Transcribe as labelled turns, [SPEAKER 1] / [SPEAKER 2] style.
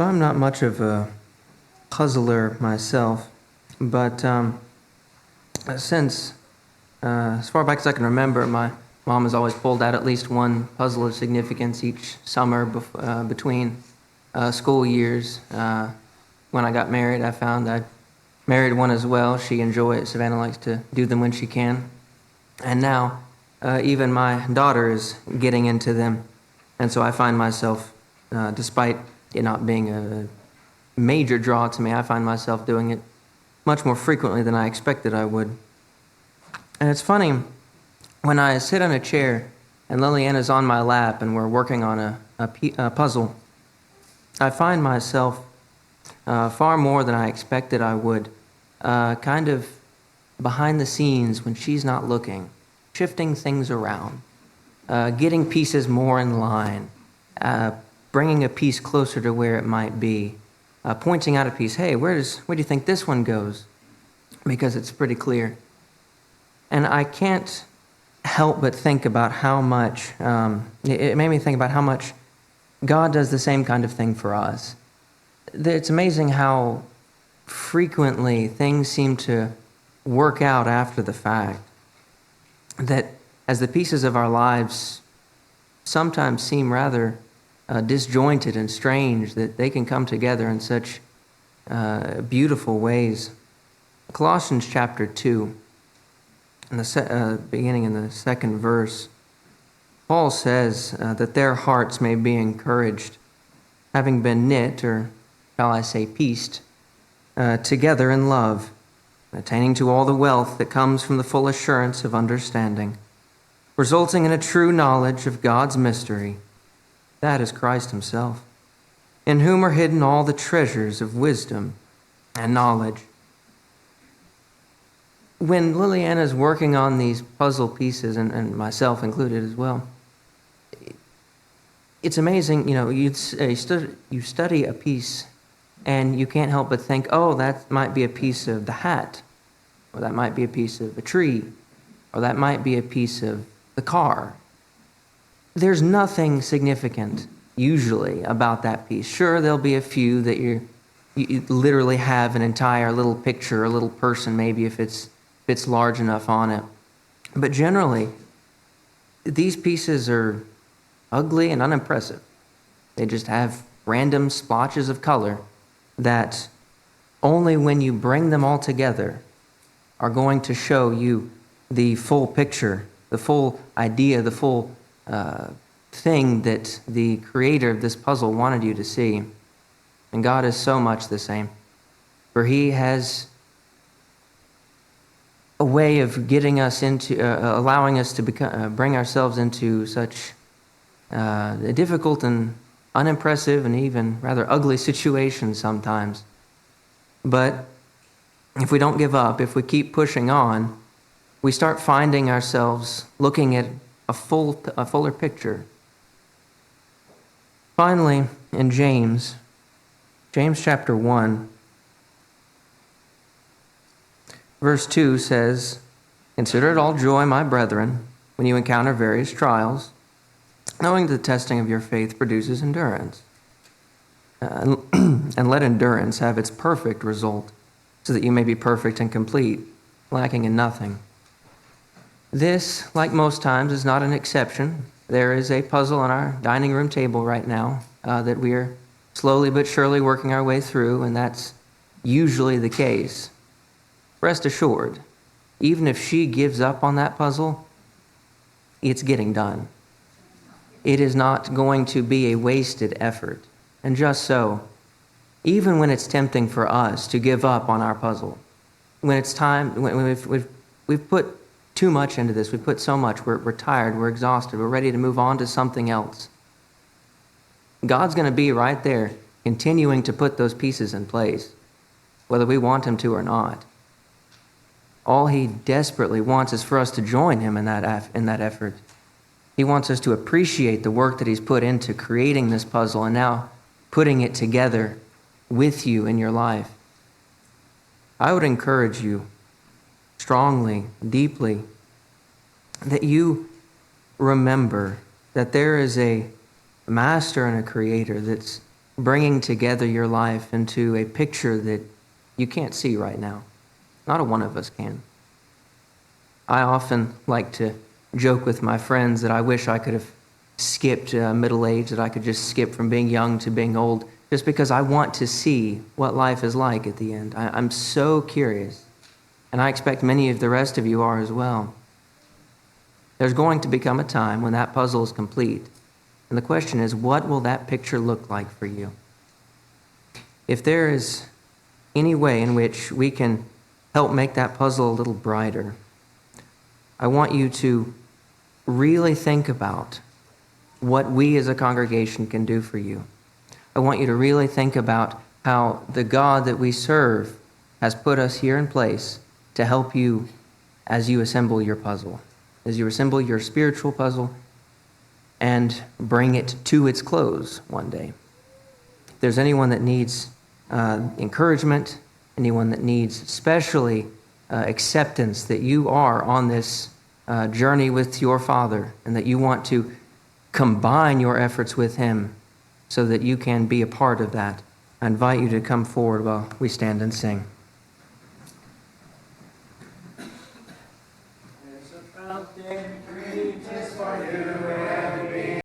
[SPEAKER 1] So I'm not much of a puzzler myself, but since as far back as I can remember, my mom has always pulled out at least one puzzle of significance each summer between school years. When I got married, I found I married one as well. She enjoys it. Savannah likes to do them when she can. And now, even my daughter is getting into them. And so I find myself, despite it not being a major draw to me, I find myself doing it much more frequently than I expected I would. And it's funny, when I sit in a chair and Liliana's on my lap and we're working on a puzzle, I find myself far more than I expected I would, kind of behind the scenes when she's not looking, shifting things around, getting pieces more in line, bringing a piece closer to where it might be, pointing out a piece, hey, where do you think this one goes? Because it's pretty clear. And I can't help but think about how much, it made me think about how much God does the same kind of thing for us. It's amazing how frequently things seem to work out after the fact. That as the pieces of our lives sometimes seem rather disjointed and strange, that they can come together in such beautiful ways. Colossians chapter 2, beginning in the second verse, Paul says that their hearts may be encouraged, having been knit, or shall I say pieced, together in love, attaining to all the wealth that comes from the full assurance of understanding, resulting in a true knowledge of God's mystery, that is Christ himself, in whom are hidden all the treasures of wisdom and knowledge. When Liliana's working on these puzzle pieces, and myself included as well, it's amazing, you study a piece and you can't help but think, oh, that might be a piece of the hat, or that might be a piece of a tree, or that might be a piece of the car. There's nothing significant, usually, about that piece. Sure, there'll be a few that you literally have an entire little picture, a little person, maybe if it's large enough on it. But generally, these pieces are ugly and unimpressive. They just have random splotches of color that only when you bring them all together are going to show you the full picture, the full idea, the full thing that the creator of this puzzle wanted you to see. And God is so much the same. For he has a way of getting us into, allowing us to bring ourselves into such difficult and unimpressive and even rather ugly situations sometimes. But if we don't give up, if we keep pushing on, we start finding ourselves looking at a fuller picture. Finally, in James chapter 1, verse 2 says, "Consider it all joy, my brethren, when you encounter various trials, knowing that the testing of your faith produces endurance. And let endurance have its perfect result, so that you may be perfect and complete, lacking in nothing." This, like most times, is not an exception. There is a puzzle on our dining room table right now that we are slowly but surely working our way through, and that's usually the case. Rest assured, even if she gives up on that puzzle, it's getting done. It is not going to be a wasted effort. And just so, even when it's tempting for us to give up on our puzzle, when it's time, when we've put too much into this, we've put so much, we're tired, we're exhausted, we're ready to move on to something else, God's going to be right there, continuing to put those pieces in place, whether we want him to or not. All he desperately wants is for us to join him in that effort. He wants us to appreciate the work that he's put into creating this puzzle and now putting it together with you in your life. I would encourage you strongly, deeply, that you remember that there is a master and a creator that's bringing together your life into a picture that you can't see right now. Not a one of us can. I often like to joke with my friends that I wish I could have skipped middle age, that I could just skip from being young to being old, just because I want to see what life is like at the end. I'm so curious, and I expect many of the rest of you are as well. There's going to become a time when that puzzle is complete, and the question is, what will that picture look like for you? If there is any way in which we can help make that puzzle a little brighter, I want you to really think about what we as a congregation can do for you. I want you to really think about how the God that we serve has put us here in place to help you as you assemble your puzzle, as you assemble your spiritual puzzle and bring it to its close one day. If there's anyone that needs encouragement, anyone that needs especially acceptance that you are on this journey with your Father and that you want to combine your efforts with Him so that you can be a part of that, I invite you to come forward while we stand and sing.
[SPEAKER 2] There's a fountain